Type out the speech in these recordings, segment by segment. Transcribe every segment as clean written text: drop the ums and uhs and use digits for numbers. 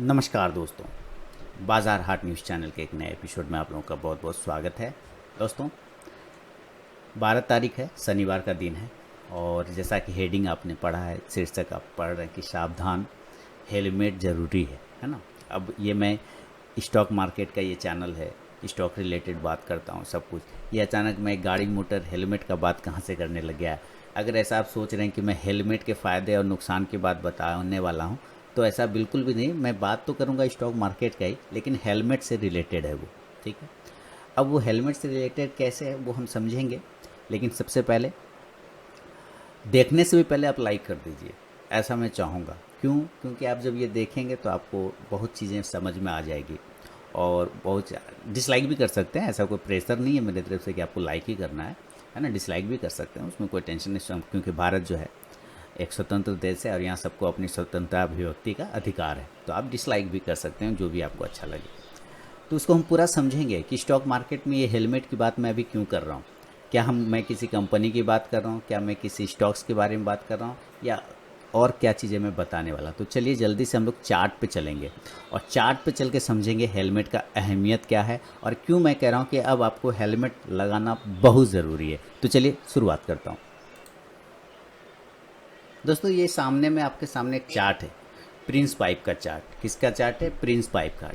नमस्कार दोस्तों, बाज़ार हाट न्यूज़ चैनल के एक नए एपिसोड में आप लोगों का बहुत बहुत स्वागत है। दोस्तों, 12 तारीख है, शनिवार का दिन है और जैसा कि हेडिंग आपने पढ़ा है, शीर्षक आप पढ़ रहे हैं कि सावधान, हेलमेट ज़रूरी है ना। अब ये मैं स्टॉक मार्केट का ये चैनल है, स्टॉक रिलेटेड बात करता हूँ सब कुछ। ये अचानक मैं गाड़ी मोटर हेलमेट का बात कहाँ से करने लग गया है। अगर ऐसा आप सोच रहे हैं कि मैं हेलमेट के फ़ायदे और नुकसान की बात बताने वाला हूँ, तो ऐसा बिल्कुल भी नहीं। मैं बात तो करूँगा स्टॉक मार्केट का ही, लेकिन हेलमेट से रिलेटेड है वो। ठीक है, अब वो हेलमेट से रिलेटेड कैसे है वो हम समझेंगे, लेकिन सबसे पहले देखने से भी पहले आप लाइक कर दीजिए, ऐसा मैं चाहूँगा। क्यों? क्योंकि आप जब ये देखेंगे तो आपको बहुत चीज़ें समझ में आ जाएगी और बहुत डिसलाइक भी कर सकते हैं। ऐसा कोई प्रेशर नहीं है मेरी तरफ से कि आपको लाइक ही करना है ना। डिसलाइक भी कर सकते हैं, उसमें कोई टेंशन नहीं, क्योंकि भारत जो है एक स्वतंत्र देश है और यहाँ सबको अपनी स्वतंत्रता अभिव्यक्ति का अधिकार है। तो आप डिसलाइक भी कर सकते हैं, जो भी आपको अच्छा लगे। तो उसको हम पूरा समझेंगे कि स्टॉक मार्केट में ये हेलमेट की बात मैं अभी क्यों कर रहा हूँ। क्या मैं किसी कंपनी की बात कर रहा हूँ, क्या मैं किसी स्टॉक्स के बारे में बात कर रहा हूँ, या और क्या चीज़ें मैं बताने वाला। तो चलिए जल्दी से हम लोग चार्ट पे चलेंगे और चार्ट पे चल के समझेंगे हेलमेट का अहमियत क्या है और क्यों मैं कह रहा हूँ कि अब आपको हेलमेट लगाना बहुत ज़रूरी है। तो चलिए शुरुआत करता हूँ। दोस्तों, ये सामने में आपके सामने एक चार्ट है, प्रिंस पाइप का चार्ट। किसका चार्ट है? प्रिंस पाइप का।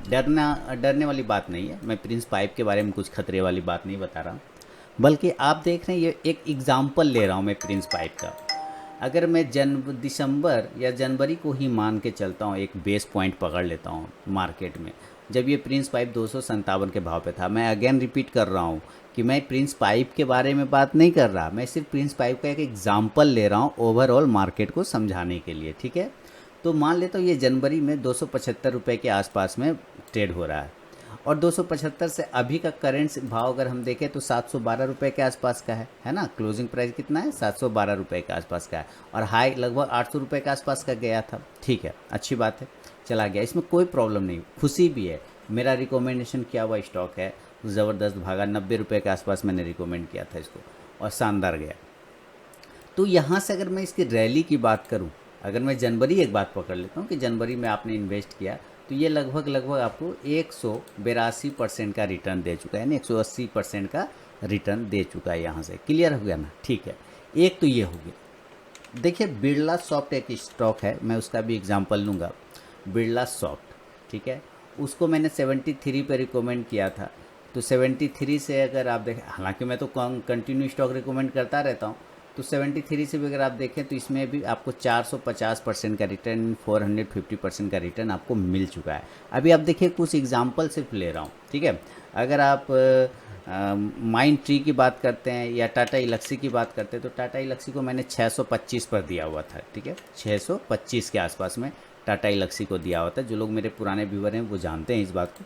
डरने वाली बात नहीं है, मैं प्रिंस पाइप के बारे में कुछ खतरे वाली बात नहीं बता रहा हूँ, बल्कि आप देख रहे हैं ये एक एग्जाम्पल ले रहा हूँ मैं प्रिंस पाइप का। अगर मैं दिसंबर या जनवरी को ही मान के चलता हूँ, एक बेस पॉइंट पकड़ लेता हूँ मार्केट में, जब ये प्रिंस पाइप 257 के भाव पे था। मैं अगेन रिपीट कर रहा हूँ कि मैं प्रिंस पाइप के बारे में बात नहीं कर रहा, मैं सिर्फ प्रिंस पाइप का एक एग्जाम्पल ले रहा हूँ ओवरऑल मार्केट को समझाने के लिए। ठीक है, तो मान लेता हूँ ये जनवरी में 275 रुपये के आसपास में ट्रेड हो रहा है और 275 से अभी का करेंट भाव अगर हम देखें तो 712 रुपये के आसपास का है ना। क्लोजिंग प्राइस कितना है? 712 रुपये के आसपास का है और हाई लगभग 800 रुपये के आसपास का गया था। ठीक है, अच्छी बात है, चला गया, इसमें कोई प्रॉब्लम नहीं, खुशी भी है। मेरा रिकमेंडेशन किया हुआ स्टॉक है, ज़बरदस्त भागा, 90 रुपये के आसपास मैंने रिकमेंड किया था इसको और शानदार गया। तो यहाँ से अगर मैं इसकी रैली की बात करूँ, अगर मैं जनवरी एक बात पकड़ लेता हूँ कि जनवरी में आपने इन्वेस्ट किया, तो ये लगभग आपको 182% का रिटर्न दे चुका है, यानी 180% का रिटर्न दे चुका है। यहाँ से क्लियर हो गया ना? ठीक है, एक तो ये हो गया। देखिए, बिरला सॉफ्ट एक स्टॉक है, मैं उसका भी एग्जांपल लूँगा। बिरला सॉफ्ट, ठीक है, उसको मैंने 73 पे रिकमेंड किया था। तो 73 से अगर आप देखें, हालांकि मैं तो कंटिन्यू स्टॉक रिकमेंड करता रहता हूँ, तो 73 से भी अगर आप देखें तो इसमें भी आपको 450% का रिटर्न, 450% का रिटर्न आपको मिल चुका है। अभी आप देखिए, कुछ एग्जांपल सिर्फ ले रहा हूँ। ठीक है, अगर आप माइंड ट्री की बात करते हैं या टाटा इलक्सी की बात करते हैं, तो टाटा इलक्सी को मैंने 625 पर दिया हुआ था। ठीक है, 625 के आसपास में टाटा इलक्सी को दिया हुआ था। जो लोग मेरे पुराने व्यूवर हैं वो जानते हैं इस बात को।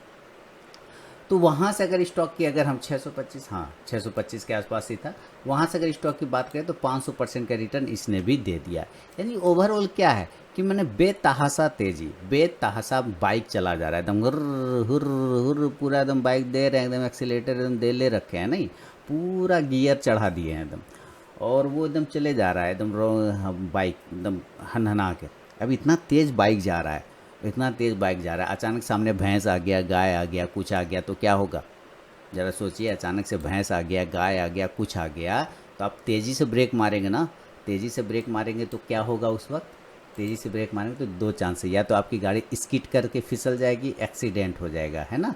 तो वहाँ से अगर स्टॉक की, अगर हम 625, हाँ 625 के आसपास ही था, वहाँ से अगर स्टॉक की बात करें तो 500% का रिटर्न इसने भी दे दिया। यानी ओवरऑल क्या है कि मैंने बेतहासा तेज़ी, बेतहासा बाइक चला जा रहा है, एकदम हुर्र हुर्र हुर्र, पूरा एकदम बाइक दे रहे हैं, एकदम एक्सीलेटर एकदम दे ले रखे हैं, नहीं पूरा गियर चढ़ा दिए हैं एकदम, और वो एकदम चले जा रहा है एकदम बाइक एकदम हनहना के। अब इतना तेज़ बाइक जा रहा है, इतना तेज़ बाइक जा रहा है, अचानक सामने भैंस आ गया, गाय आ गया, कुछ आ गया, तो क्या होगा? ज़रा सोचिए, अचानक से भैंस आ गया, गाय आ गया, कुछ आ गया, तो आप तेज़ी से ब्रेक मारेंगे ना। तेज़ी से ब्रेक मारेंगे तो क्या होगा उस वक्त? तेज़ी से ब्रेक मारेंगे तो दो चांस है, या तो आपकी गाड़ी स्किड करके फिसल जाएगी, एक्सीडेंट हो जाएगा, है ना।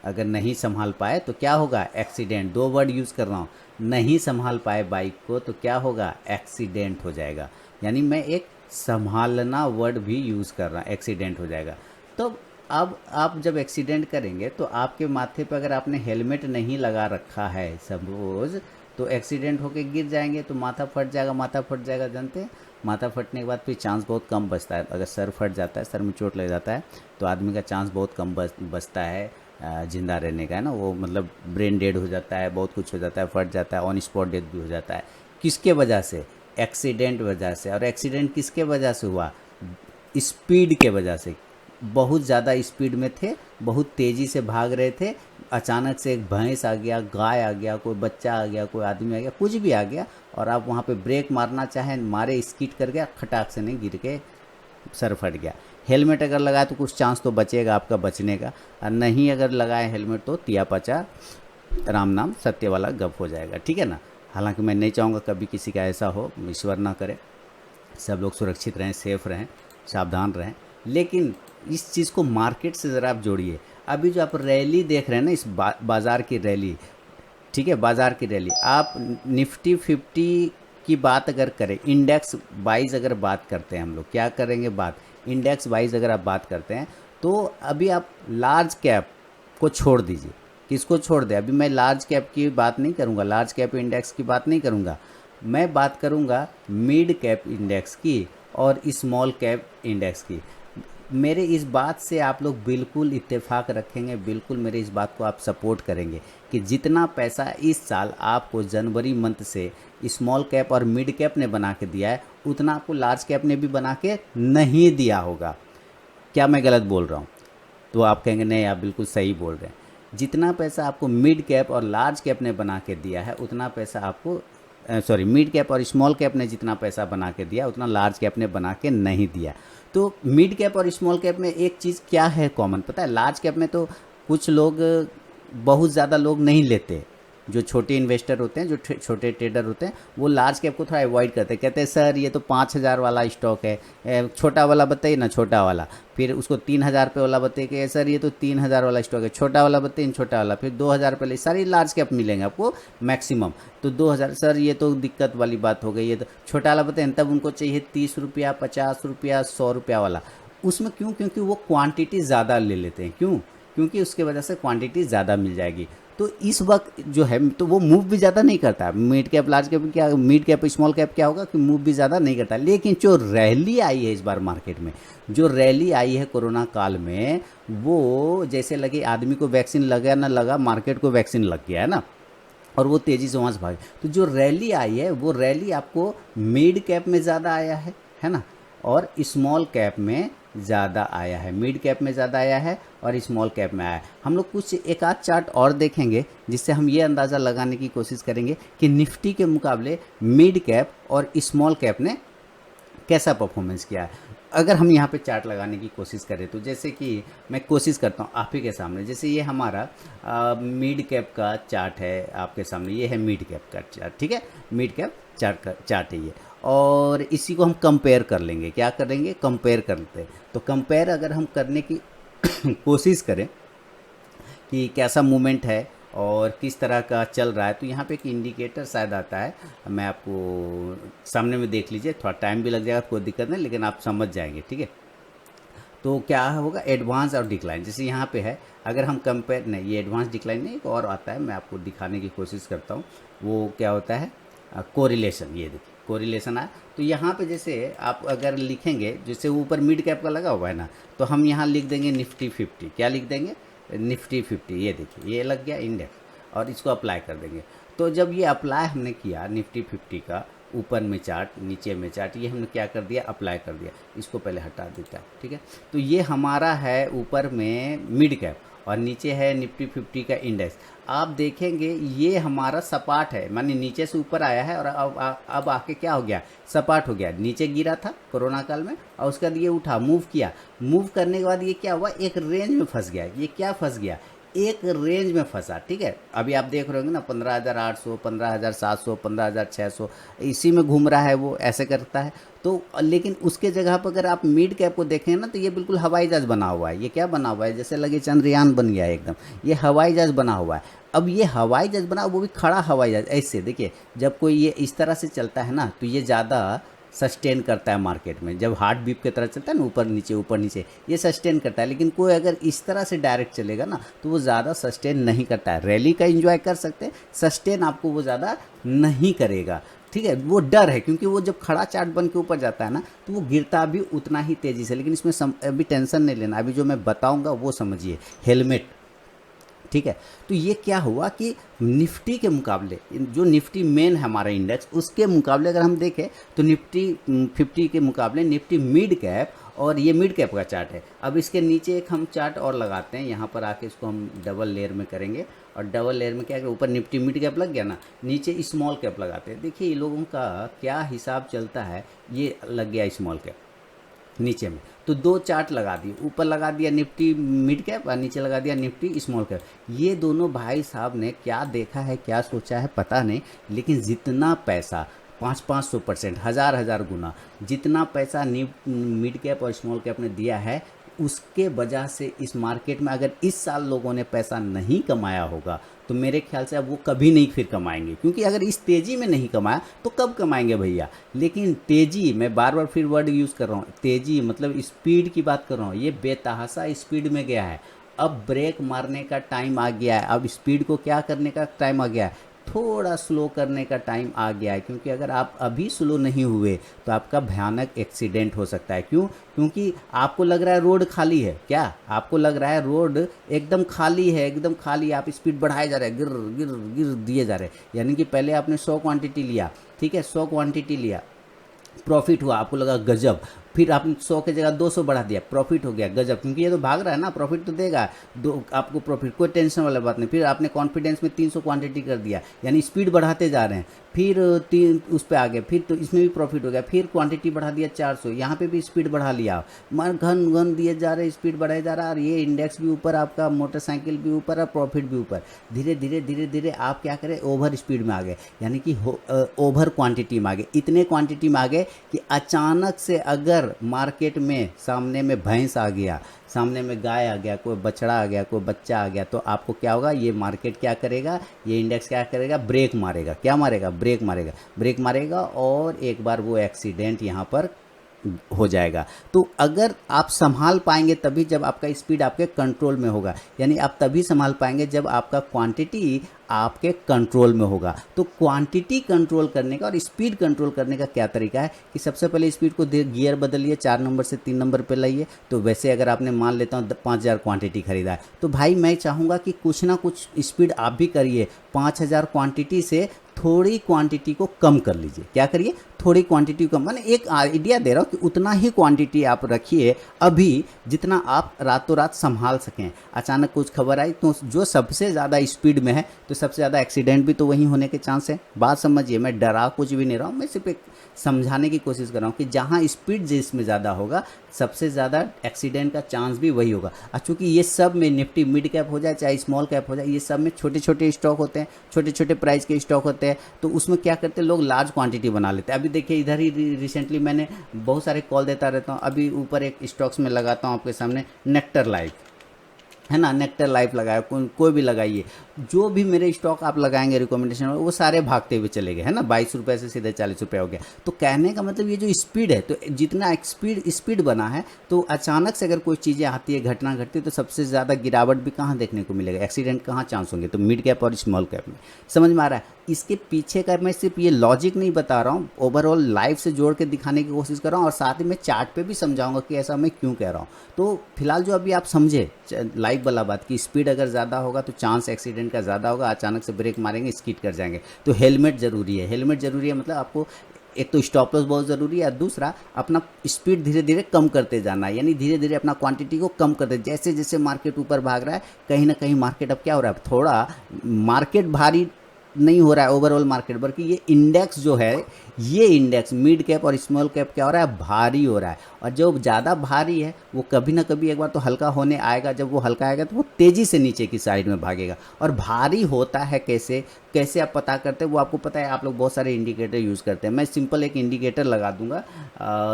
अगर नहीं संभाल पाए तो क्या होगा? एक्सीडेंट। दो वर्ड यूज़ कर रहा हूँ, नहीं संभाल पाए बाइक को तो क्या होगा? एक्सीडेंट हो जाएगा। यानी मैं एक संभालना वर्ड भी यूज़ कर रहा हूँ, एक्सीडेंट हो जाएगा। तो अब आप जब एक्सीडेंट करेंगे तो आपके माथे पर अगर आपने हेलमेट नहीं लगा रखा है सपोज, तो एक्सीडेंट होके गिर जाएंगे तो माथा फट जाएगा। माथा फट जाएगा, जानते हैं, माथा फटने के बाद फिर चांस बहुत कम बचता है। अगर सर फट जाता है, सर में चोट लग जाता है, तो आदमी का चांस बहुत कम बचता है जिंदा रहने का, है ना। वो मतलब ब्रेन डेड हो जाता है, बहुत कुछ हो जाता है, फट जाता है, ऑन स्पॉट डेथ भी हो जाता है। किसके वजह से? एक्सीडेंट वजह से। और एक्सीडेंट किसके वजह से हुआ? स्पीड के वजह से। बहुत ज़्यादा स्पीड में थे, बहुत तेज़ी से भाग रहे थे, अचानक से एक भैंस आ गया, गाय आ गया, कोई बच्चा आ गया, कोई आदमी आ गया, कुछ भी आ गया, और आप वहाँ पे ब्रेक मारना चाहें, मारे, स्किड कर गया, खटाक से नहीं गिर के सर फट गया। हेलमेट अगर लगाए तो कुछ चांस तो बचेगा आपका बचने का, और नहीं अगर लगाए हेलमेट तो तिया पचा राम नाम सत्य वाला गप हो जाएगा, ठीक है ना। हालांकि मैं नहीं चाहूँगा कभी किसी का ऐसा हो, ईश्वर ना करे, सब लोग सुरक्षित रहें, सेफ रहें, सावधान रहें। लेकिन इस चीज़ को मार्केट से ज़रा आप जोड़िए। अभी जो आप रैली देख रहे हैं ना, इस बाज़ार की रैली, ठीक है, बाज़ार की रैली, आप निफ्टी 50 की बात अगर करें, इंडेक्स वाइज अगर बात करते हैं, हम लोग क्या करेंगे बात, इंडेक्स वाइज अगर आप बात करते हैं, तो अभी आप लार्ज कैप को छोड़ दीजिए। किसको छोड़ दें, अभी मैं लार्ज कैप की बात नहीं करूँगा, लार्ज कैप इंडेक्स की बात नहीं करूँगा, मैं बात करूँगा मिड कैप इंडेक्स की और स्मॉल कैप इंडेक्स की। मेरे इस बात से आप लोग बिल्कुल इत्तेफाक रखेंगे, बिल्कुल मेरे इस बात को आप सपोर्ट करेंगे कि जितना पैसा इस साल आपको जनवरी मंथ से स्मॉल कैप और मिड कैप ने बना के दिया है, उतना आपको लार्ज कैप ने भी बना के नहीं दिया होगा। क्या मैं गलत बोल रहा हूँ? तो आप कहेंगे नहीं आप बिल्कुल सही बोल रहे हैं। जितना पैसा आपको मिड कैप और लार्ज कैप ने बना के दिया है, उतना पैसा आपको मिड कैप और स्मॉल कैप ने जितना पैसा बना के दिया, उतना लार्ज कैप ने बना के नहीं दिया। तो मिड कैप और स्मॉल कैप में एक चीज़ क्या है कॉमन, पता है? लार्ज कैप में तो कुछ लोग, बहुत ज़्यादा लोग नहीं लेते, जो छोटे इन्वेस्टर होते हैं, जो छोटे ट्रेडर होते हैं, वो लार्ज कैप को थोड़ा अवॉइड करते हैं। कहते हैं सर ये तो 5,000 वाला स्टॉक है, छोटा वाला बताइए ना, छोटा वाला। फिर उसको 3,000 रुपये वाला बताइए कि सर ये तो 3,000 वाला स्टॉक है, छोटा वाला बताइए, छोटा वाला। फिर 2,000 रुपये ले, सारी लार्ज कैप मिलेंगे आपको मैक्सिमम। तो 2,000, सर ये तो दिक्कत वाली बात हो गई, ये तो छोटा वाला बताइए, तब उनको चाहिए 30 रुपया, 50 रुपया, 100 रुपया वाला। उसमें क्यों? क्योंकि वो क्वांटिटी ज़्यादा ले लेते हैं। क्यों? क्योंकि उसके वजह से क्वांटिटी ज़्यादा मिल जाएगी। तो इस वक्त जो है, तो वो मूव भी ज़्यादा नहीं करता। मिड कैप लार्ज कैप क्या, मिड कैप स्मॉल कैप क्या होगा कि मूव भी ज़्यादा नहीं करता। लेकिन जो रैली आई है इस बार मार्केट में, जो रैली आई है कोरोना काल में, वो जैसे लगे आदमी को वैक्सीन लगा ना लगा, मार्केट को वैक्सीन लग गया है ना, और वो तेज़ी से वहाँ से भागे। तो जो रैली आई है, वो रैली आपको मिड कैप में ज़्यादा आया है ना, और स्मॉल कैप में ज़्यादा आया है। मिड कैप में ज़्यादा आया है और स्मॉल कैप में आया है। हम लोग कुछ एक आध चार्ट और देखेंगे, जिससे हम ये अंदाज़ा लगाने की कोशिश करेंगे कि निफ्टी के मुकाबले मिड कैप और स्मॉल कैप ने कैसा परफॉर्मेंस किया है। अगर हम यहाँ पे चार्ट लगाने की कोशिश करें, तो जैसे कि मैं कोशिश करता हूँ आप ही के सामने, जैसे ये हमारा मिड कैप का चार्ट है आपके सामने, ये है मिड कैप का चार्ट, ठीक है, मिड कैप चार्ट है ये। और इसी को हम कंपेयर कर लेंगे, क्या करेंगे, कंपेयर करते हैं। तो कंपेयर अगर हम करने की कोशिश करें कि कैसा मूवमेंट है और किस तरह का चल रहा है, तो यहाँ पे एक इंडिकेटर शायद आता है, मैं आपको सामने में देख लीजिए, थोड़ा टाइम भी लग जाएगा, कोई दिक्कत नहीं, लेकिन आप समझ जाएंगे, ठीक है। तो क्या होगा, एडवांस और डिक्लाइन, जैसे यहाँ पे है, अगर हम कंपेयर, नहीं ये एडवांस डिक्लाइन नहीं, एक और आता है, मैं आपको दिखाने की कोशिश करता हूँ। वो क्या होता है, कोरिलेशन, ये देखिए कोरिलेशन आया। तो यहाँ पे जैसे आप अगर लिखेंगे, जैसे ऊपर मिड कैप का लगा हुआ है ना, तो हम यहाँ लिख देंगे निफ्टी 50, क्या लिख देंगे, निफ्टी 50, ये देखिए ये लग गया इंडेक्स, और इसको अप्लाई कर देंगे। तो जब ये अप्लाई हमने किया निफ्टी 50 का, ऊपर में चार्ट, नीचे में चार्ट, ये हमने क्या कर दिया, अप्लाई कर दिया। इसको पहले हटा देता है, ठीक है। तो ये हमारा है ऊपर में मिड कैप और नीचे है निफ्टी 50 का इंडेक्स। आप देखेंगे ये हमारा सपाट है, माने नीचे से ऊपर आया है और अब आके क्या हो गया, सपाट हो गया। नीचे गिरा था कोरोना काल में और उसके बाद ये उठा, मूव किया, मूव करने के बाद ये क्या हुआ, एक रेंज में फंस गया। ये क्या फंस गया, एक रेंज में फंसा, ठीक है। अभी आप देख रहे होंगे ना 15,800, 15,700, 15,600, इसी में घूम रहा है, वो ऐसे करता है। तो लेकिन उसके जगह पर अगर आप मिड कैप को देखें ना, तो ये बिल्कुल हवाई जहाज बना हुआ है। ये क्या बना हुआ है, जैसे लगे चंद्रयान बन गया है एकदम, ये हवाई जहाज बना हुआ है। अब ये हवाई जहाज बना, वो भी खड़ा हवाई जहाज, ऐसे देखिए, जब कोई ये इस तरह से चलता है ना, तो ये ज़्यादा सस्टेन करता है मार्केट में। जब हार्ट बीप की तरह चलता है ना, ऊपर नीचे, ये सस्टेन करता है। लेकिन कोई अगर इस तरह से डायरेक्ट चलेगा ना, तो वो ज़्यादा सस्टेन नहीं करता है। रैली का एंजॉय कर सकते हैं, सस्टेन आपको वो ज़्यादा नहीं करेगा, ठीक है। वो डर है, क्योंकि वो जब खड़ा चार्ट बन के ऊपर जाता है ना, तो वो गिरता भी उतना ही तेज़ी से। लेकिन इसमें अभी टेंशन नहीं लेना, अभी जो मैं बताऊँगा वो समझिए, हेलमेट, ठीक है। तो ये क्या हुआ कि निफ्टी के मुकाबले, जो निफ्टी मेन है हमारा इंडेक्स, उसके मुकाबले अगर हम देखें, तो निफ्टी 50 के मुकाबले निफ्टी मिड कैप, और ये मिड कैप का चार्ट है। अब इसके नीचे एक हम चार्ट और लगाते हैं, यहाँ पर आके इसको हम डबल लेयर में करेंगे, और डबल लेयर में क्या करें, ऊपर निफ्टी मिड कैप लग गया ना, नीचे स्मॉल कैप लगाते हैं। देखिए ये लोगों का क्या हिसाब चलता है, ये लग गया स्मॉल कैप नीचे में। तो दो चार्ट लगा दिए, ऊपर लगा दिया निफ्टी मिड कैप और नीचे लगा दिया निफ्टी स्मॉल कैप। ये दोनों भाई साहब ने क्या देखा है, क्या सोचा है पता नहीं, लेकिन जितना पैसा 500-500%, हज़ार गुना जितना पैसा मिड कैप और स्मॉल कैप ने दिया है, उसके वजह से इस मार्केट में अगर इस साल लोगों ने पैसा नहीं कमाया होगा तो मेरे ख्याल से अब वो कभी नहीं फिर कमाएंगे, क्योंकि अगर इस तेज़ी में नहीं कमाया तो कब कमाएंगे भैया। लेकिन तेज़ी, मैं बार बार फिर वर्ड यूज़ कर रहा हूँ, तेज़ी मतलब स्पीड की बात कर रहा हूँ, ये बेतहाशा स्पीड में गया है। अब ब्रेक मारने का टाइम आ गया है, अब स्पीड को क्या करने का टाइम आ गया है, थोड़ा स्लो करने का टाइम आ गया है। क्योंकि अगर आप अभी स्लो नहीं हुए तो आपका भयानक एक्सीडेंट हो सकता है। क्यों? क्योंकि आपको लग रहा है रोड खाली है, क्या आपको लग रहा है रोड एकदम खाली है, एकदम खाली, आप स्पीड बढ़ाए जा रहे हैं, गिर गिर गिर दिए जा रहे हैं। यानी कि पहले आपने 100 क्वांटिटी लिया, ठीक है, 100 क्वांटिटी लिया, प्रॉफिट हुआ, आपको लगा गजब, फिर आपने 100 की जगह 200 बढ़ा दिया, प्रॉफिट हो गया गजब, क्योंकि ये तो भाग रहा है ना, प्रॉफिट तो देगा, दो आपको प्रॉफिट, कोई टेंशन वाला बात नहीं। फिर आपने कॉन्फिडेंस में 300 क्वांटिटी कर दिया, यानी स्पीड बढ़ाते जा रहे हैं, फिर तीन उस पर आ गए, फिर तो इसमें भी प्रॉफिट हो गया, फिर क्वांटिटी बढ़ा दिया 400, यहाँ पे भी स्पीड बढ़ा लिया, मन घन घन दिए जा रहे, स्पीड बढ़ाए जा रहा है, और ये इंडेक्स भी ऊपर, आपका मोटरसाइकिल भी ऊपर और प्रॉफिट भी ऊपर। धीरे धीरे धीरे धीरे आप क्या करें, ओवर स्पीड में आ गए, यानी कि ओवर क्वांटिटी में आ गए, इतने क्वांटिटी में आ गए कि अचानक से अगर मार्केट में सामने में भैंस आ गया, सामने में गाय आ गया, कोई बछड़ा आ गया, कोई बच्चा आ गया, तो आपको क्या होगा, ये मार्केट क्या करेगा, ये इंडेक्स क्या करेगा, ब्रेक मारेगा। क्या मारेगा? ब्रेक मारेगा, ब्रेक मारेगा, और एक बार वो एक्सीडेंट यहाँ पर हो जाएगा। तो अगर आप संभाल पाएंगे तभी, जब आपका स्पीड आपके कंट्रोल में होगा, यानी आप तभी संभाल पाएंगे जब आपका क्वांटिटी आपके कंट्रोल में होगा। तो क्वांटिटी कंट्रोल करने का और स्पीड कंट्रोल करने का क्या तरीका है कि सबसे पहले स्पीड को गियर बदलिए, 4 नंबर से 3 नंबर पे लाइए। तो वैसे अगर आपने मान लेता हूँ 5000 क्वांटिटी खरीदा है, तो भाई मैं चाहूँगा कि कुछ ना कुछ स्पीड आप भी करिए, 5000 क्वांटिटी से थोड़ी क्वांटिटी को कम कर लीजिए। क्या करिए? थोड़ी क्वांटिटी कम, मैंने एक आइडिया दे रहा हूँ कि उतना ही क्वांटिटी आप रखिए अभी, जितना आप रातों रात संभाल सकें। अचानक कुछ खबर आई तो जो सबसे ज़्यादा स्पीड में है, तो सबसे ज़्यादा एक्सीडेंट भी तो वहीं होने के चांस है। बात समझिए, मैं डरा कुछ भी नहीं रहा हूँ, मैं सिर्फ एक समझाने की कोशिश कर रहा हूँ कि जहाँ स्पीड जिसमें ज़्यादा होगा, सबसे ज़्यादा एक्सीडेंट का चांस भी वही होगा। और चूँकि ये सब में निफ्टी मिड कैप हो जाए चाहे स्मॉल कैप हो जाए, ये सब में छोटे छोटे स्टॉक होते हैं, छोटे छोटे प्राइस के स्टॉक होते हैं, तो उसमें क्या करते हैं लोग, लार्ज क्वांटिटी बना लेते हैं। अभी देखिए इधर ही रिसेंटली मैंने बहुत सारे कॉल देता रहता हूँ, अभी ऊपर एक स्टॉक्स में लगाता हूँ आपके सामने, नेक्टर लाइफ है ना, नेक्टर लाइफ लगाया, कोई भी लगाइए, जो भी मेरे स्टॉक आप लगाएंगे रिकमेंडेशन में, वो सारे भागते हुए चले गए, है ना, 22 रुपये से सीधे 40 रुपये हो गया। तो कहने का मतलब ये जो स्पीड है, तो जितना स्पीड बना है, तो अचानक से अगर कोई चीज़ें आती है, घटना घटती है, तो सबसे ज़्यादा गिरावट भी कहाँ देखने को मिलेगा, एक्सीडेंट कहाँ चांस होंगे, तो मिड कैप और स्मॉल कैप में। समझ में आ रहा है? इसके पीछे का मैं सिर्फ ये लॉजिक नहीं बता रहा हूँ, ओवरऑल लाइफ से जोड़ के दिखाने की कोशिश कर रहा हूँ, और साथ ही मैं चार्ट पे भी समझाऊंगा कि ऐसा मैं क्यों कह रहा हूँ। तो फिलहाल जो अभी आप समझे लाइव वाला बात कि स्पीड अगर ज़्यादा होगा तो चांस एक्सीडेंट का ज़्यादा होगा, अचानक से ब्रेक मारेंगे, स्किड कर जाएंगे। तो हेलमेट ज़रूरी है, हेलमेट ज़रूरी है, मतलब आपको एक तो स्टॉप लॉस बहुत ज़रूरी है, दूसरा अपना स्पीड धीरे धीरे कम करते जाना है, यानी धीरे धीरे अपना क्वांटिटी को कम करते, जैसे जैसे मार्केट ऊपर भाग रहा है, कहीं ना कहीं मार्केट अब क्या हो रहा है, थोड़ा मार्केट भारी नहीं हो रहा है ओवरऑल मार्केट, बल्कि ये इंडेक्स जो है, ये इंडेक्स मिड कैप और स्मॉल कैप क्या हो रहा है, भारी हो रहा है। और जो ज़्यादा भारी है वो कभी ना कभी एक बार तो हल्का होने आएगा, जब वो हल्का आएगा तो वो तेज़ी से नीचे की साइड में भागेगा। और भारी होता है कैसे, कैसे आप पता करते हैं, वो आपको पता है, आप लोग बहुत सारे इंडिकेटर यूज़ करते हैं। मैं सिंपल एक इंडिकेटर लगा दूंगा,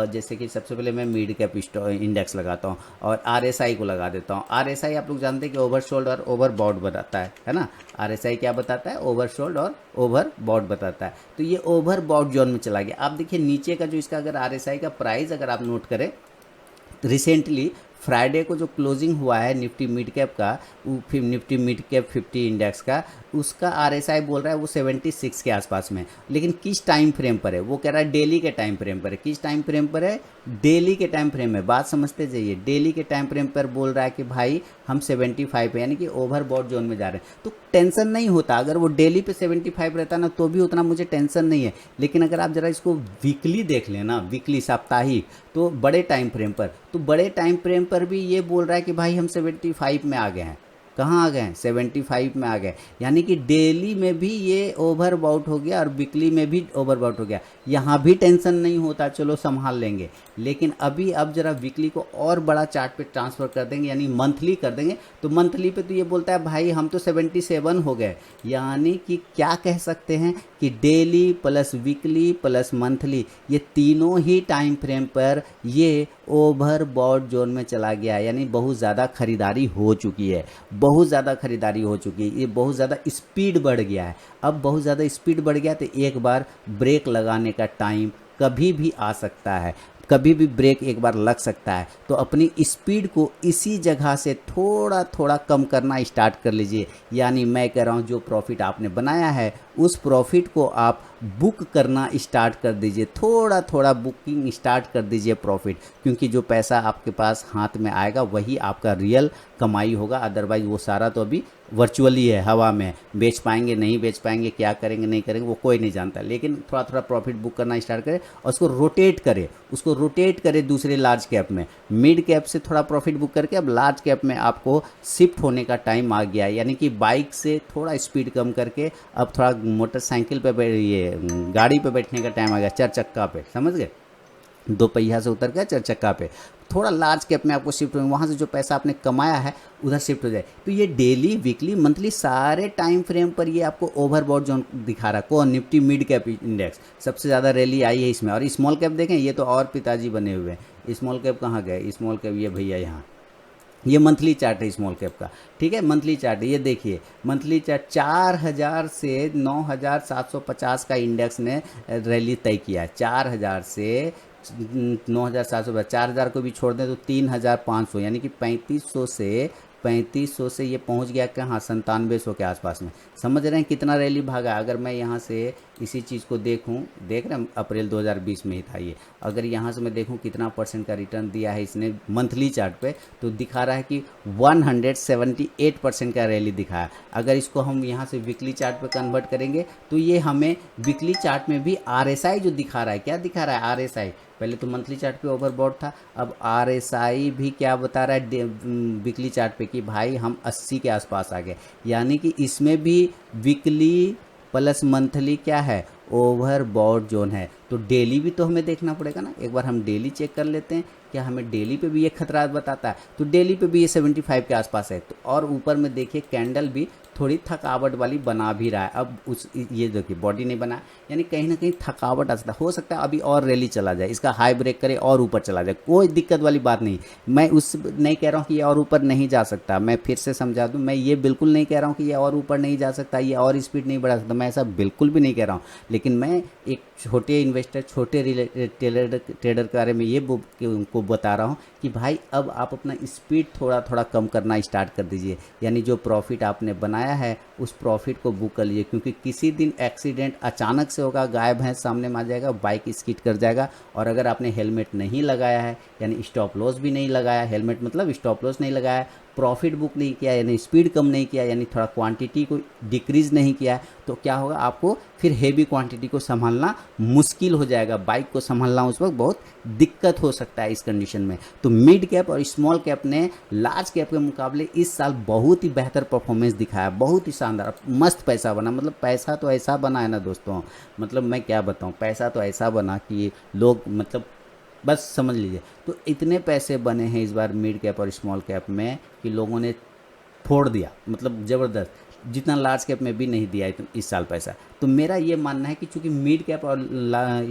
जैसे कि सबसे पहले मैं मिड कैप इंडेक्स लगाता हूँ और RSI को लगा देता हूँ। RSI आप लोग जानते हैं कि ओवरसोल्ड और ओवरबॉट बताता है ना। RSI क्या बताता है, ओवरसोल्ड और ओवरबॉट बताता है। तो ये ओवरबॉट जोन में चला गया। आप देखिए नीचे का जो इसका अगर RSI का प्राइस अगर आप नोट करें, रिसेंटली फ्राइडे को जो क्लोजिंग हुआ है निफ्टी मिड कैप का, फिर निफ्टी मिड कैप 50 इंडेक्स का, उसका RSI बोल रहा है वो 76 के आसपास में। लेकिन किस टाइम फ्रेम पर है, वो कह रहा है डेली के टाइम फ्रेम पर है। किस टाइम फ्रेम पर है, डेली के टाइम फ्रेम में। बात समझते जाइए, डेली के टाइम फ्रेम पर बोल रहा है कि भाई हम 75 है, यानी कि ओवरबॉट जोन में जा रहे हैं। तो टेंशन नहीं होता, अगर वो डेली पे 75 रहता ना तो भी उतना मुझे टेंशन नहीं है। लेकिन अगर आप जरा इसको वीकली देख लेना, वीकली साप्ताहिक, तो बड़े टाइम फ्रेम पर, तो बड़े टाइम फ्रेम पर भी ये बोल रहा है कि भाई हम 75 में आ गए हैं। कहाँ आ गए हैं, 75 में आ गए। यानी कि डेली में भी ये ओवरबॉट हो गया और वीकली में भी ओवरबॉट हो गया। यहाँ भी टेंशन नहीं होता, चलो संभाल लेंगे। लेकिन अभी अब जरा वीकली को और बड़ा चार्ट पे ट्रांसफ़र कर देंगे, यानी मंथली कर देंगे, तो मंथली पे तो ये बोलता है भाई हम तो 77 हो गए। यानी कि क्या कह सकते हैं कि daily plus weekly plus monthly, ये तीनों ही टाइम फ्रेम पर ये ओवरबॉट जोन में चला गया है। यानी बहुत ज़्यादा खरीदारी हो चुकी है, बहुत ज़्यादा खरीदारी हो चुकी है, ये बहुत ज़्यादा स्पीड बढ़ गया है। अब बहुत ज़्यादा स्पीड बढ़ गया तो एक बार ब्रेक लगाने का टाइम कभी भी आ सकता है, कभी भी ब्रेक एक बार लग सकता है। तो अपनी स्पीड को इसी जगह से थोड़ा थोड़ा कम करना स्टार्ट कर लीजिए। यानी मैं कह रहा हूँ जो प्रॉफिट आपने बनाया है उस प्रॉफिट को आप बुक करना स्टार्ट कर दीजिए, थोड़ा थोड़ा बुकिंग स्टार्ट कर दीजिए प्रॉफिट, क्योंकि जो पैसा आपके पास हाथ में आएगा वही आपका रियल कमाई होगा। अदरवाइज़ वो सारा तो अभी वर्चुअली है, हवा में, बेच पाएंगे नहीं बेच पाएंगे, क्या करेंगे नहीं करेंगे वो कोई नहीं जानता। लेकिन थोड़ा थोड़ा प्रॉफिट बुक करना स्टार्ट करें और उसको रोटेट करें दूसरे लार्ज कैप में। मिड कैप से थोड़ा प्रॉफिट बुक करके अब लार्ज कैप में आपको शिफ्ट होने का टाइम आ गया है। यानी कि बाइक से थोड़ा स्पीड कम करके अब थोड़ा मोटरसाइकिल पे ये गाड़ी पे बैठने का टाइम आ गया, 4 चक्का पे, समझ गए, 2 पहिया से उतर के 4 चक्का पे थोड़ा लार्ज कैप में आपको शिफ्ट हो, वहाँ से जो पैसा आपने कमाया है उधर शिफ्ट हो जाए। तो ये डेली वीकली मंथली सारे टाइम फ्रेम पर ये आपको ओवरबॉट जोन दिखा रहा है। कौन? निफ्टी मिड कैप इंडेक्स सबसे ज़्यादा रैली आई है इसमें। और स्मॉल कैप देखें, ये तो और पिताजी बने हुए हैं। स्मॉल कैप कहाँ गए? स्मॉल कैप ये भैया यहाँ, ये मंथली चार्ट है स्मॉल कैप का, ठीक है, मंथली चार्ट है। ये देखिए मंथली चार्ट 4000 से 9750 का इंडेक्स ने रैली तय किया है। 4000 से 9750, 4000 को भी छोड़ दें तो 3500, यानी कि 3500 से ये पहुंच गया कहाँ? 9700 के आसपास में। समझ रहे हैं कितना रैली भागा? अगर मैं यहाँ से इसी चीज़ को देखूं, देख रहे हैं अप्रैल 2020 में ही था ये, अगर यहाँ से मैं देखूं कितना % का रिटर्न दिया है इसने मंथली चार्ट पे, तो दिखा रहा है कि 178% का रैली दिखाया। अगर इसको हम यहाँ से वीकली चार्ट पे कन्वर्ट करेंगे तो ये हमें वीकली चार्ट में भी RSI जो दिखा रहा है, क्या दिखा रहा है RSI? पहले तो मंथली चार्ट पे ओवरबॉट था, अब RSI भी क्या बता रहा है वीकली चार्ट पे कि भाई हम 80 के आसपास आ गए। यानी कि इसमें भी वीकली प्लस मंथली क्या है? ओवरबॉट जोन है। तो डेली भी तो हमें देखना पड़ेगा ना, एक बार हम डेली चेक कर लेते हैं, क्या हमें डेली पे भी ये खतरा बताता है? तो डेली पे भी ये 75 के आसपास है। तो और ऊपर में देखिए कैंडल भी थोड़ी थकावट वाली बना भी रहा है। अब उस ये देखिए बॉडी नहीं बना, यानी कहीं ना कहीं थकावट आ सकता, हो सकता है अभी और रैली चला जाए, इसका हाई ब्रेक करे और ऊपर चला जाए, कोई दिक्कत वाली बात नहीं। मैं उस नहीं कह रहा हूँ कि ये और ऊपर नहीं जा सकता, मैं फिर से समझा दूँ, मैं ये बिल्कुल नहीं कह रहा हूँ कि ये और ऊपर नहीं जा सकता, ये और स्पीड नहीं बढ़ा सकता, मैं ऐसा बिल्कुल भी नहीं कह रहा हूँ। लेकिन मैं एक छोटे इन्वेस्टर, छोटे ट्रेडर के बारे में ये उनको बता रहा हूँ कि भाई अब आप अपना स्पीड थोड़ा थोड़ा कम करना स्टार्ट कर दीजिए। यानी जो प्रॉफिट आपने बनाया है उस प्रॉफिट को बुक कर लीजिए, क्योंकि किसी दिन एक्सीडेंट अचानक से होगा, गाय भैंस सामने में आ जाएगा, बाइक स्किड कर जाएगा। और अगर आपने हेलमेट नहीं लगाया है, यानी स्टॉप लॉस भी नहीं लगाया, हेलमेट मतलब स्टॉप लॉस नहीं लगाया, प्रॉफिट बुक नहीं किया, यानी स्पीड कम नहीं किया, यानी थोड़ा क्वांटिटी को डिक्रीज नहीं किया, तो क्या होगा? आपको फिर हेवी क्वांटिटी को संभालना मुश्किल हो जाएगा, बाइक को संभालना उस वक्त बहुत दिक्कत हो सकता है इस कंडीशन में। तो मिड कैप और स्मॉल कैप ने लार्ज कैप के मुकाबले इस साल बहुत ही बेहतर परफॉर्मेंस दिखाया, बहुत ही शानदार, मस्त पैसा बना। मतलब पैसा तो ऐसा बना है ना दोस्तों, मतलब मैं क्या बताऊँ, पैसा तो ऐसा बना कि लोग मतलब बस समझ लीजिए। तो इतने पैसे बने हैं इस बार मिड कैप और स्मॉल कैप में कि लोगों ने फोड़ दिया, मतलब ज़बरदस्त, जितना लार्ज कैप में भी नहीं दिया इस साल पैसा। तो मेरा ये मानना है कि चूंकि मिड कैप और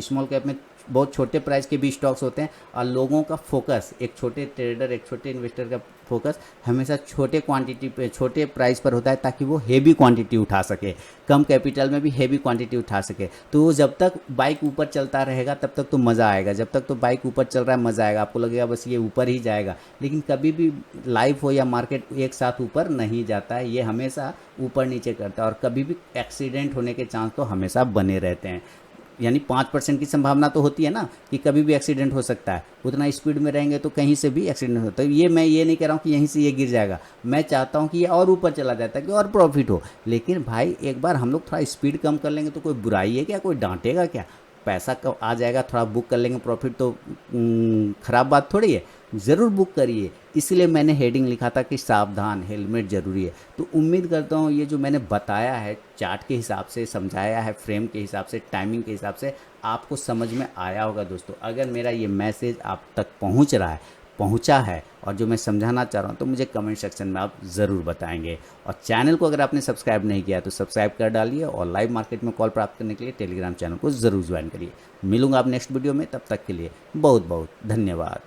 स्मॉल कैप में बहुत छोटे प्राइस के भी स्टॉक्स होते हैं और लोगों का फोकस, एक छोटे ट्रेडर, एक छोटे इन्वेस्टर का फोकस हमेशा छोटे क्वांटिटी पे, छोटे प्राइस पर होता है, ताकि वो हेवी क्वांटिटी उठा सके, कम कैपिटल में भी हेवी क्वांटिटी उठा सके। तो जब तक बाइक ऊपर चलता रहेगा तब तक तो मज़ा आएगा, जब तक तो बाइक ऊपर चल रहा है मज़ा आएगा, आपको लगेगा बस ये ऊपर ही जाएगा। लेकिन कभी भी लाइफ हो या मार्केट एक साथ ऊपर नहीं जाता है, ये हमेशा ऊपर नीचे करता है, और कभी भी एक्सीडेंट होने के चांस तो हमेशा बने रहते हैं। यानी 5% की संभावना तो होती है ना कि कभी भी एक्सीडेंट हो सकता है, उतना स्पीड में रहेंगे तो कहीं से भी एक्सीडेंट होता है। ये मैं ये नहीं कह रहा हूँ कि यहीं से ये गिर जाएगा, मैं चाहता हूँ कि ये और ऊपर चला जाता है कि और प्रॉफिट हो। लेकिन भाई एक बार हम लोग थोड़ा स्पीड कम कर लेंगे तो कोई बुराई है क्या? कोई डांटेगा क्या? पैसा कब आ जाएगा, थोड़ा बुक कर लेंगे प्रॉफिट, तो ख़राब बात थोड़ी है। ज़रूर बुक करिए। इसलिए मैंने हेडिंग लिखा था कि सावधान, हेलमेट ज़रूरी है। तो उम्मीद करता हूँ ये जो मैंने बताया है, चार्ट के हिसाब से समझाया है, फ्रेम के हिसाब से, टाइमिंग के हिसाब से, आपको समझ में आया होगा दोस्तों। अगर मेरा ये मैसेज आप तक पहुंचा है और जो मैं समझाना चाह रहा हूँ, तो मुझे कमेंट सेक्शन में आप ज़रूर बताएंगे। और चैनल को अगर आपने सब्सक्राइब नहीं किया तो सब्सक्राइब कर डालिए, और लाइव मार्केट में कॉल प्राप्त करने के लिए टेलीग्राम चैनल को ज़रूर ज्वाइन करिए। मिलूंगा आप नेक्स्ट वीडियो में, तब तक के लिए बहुत बहुत धन्यवाद।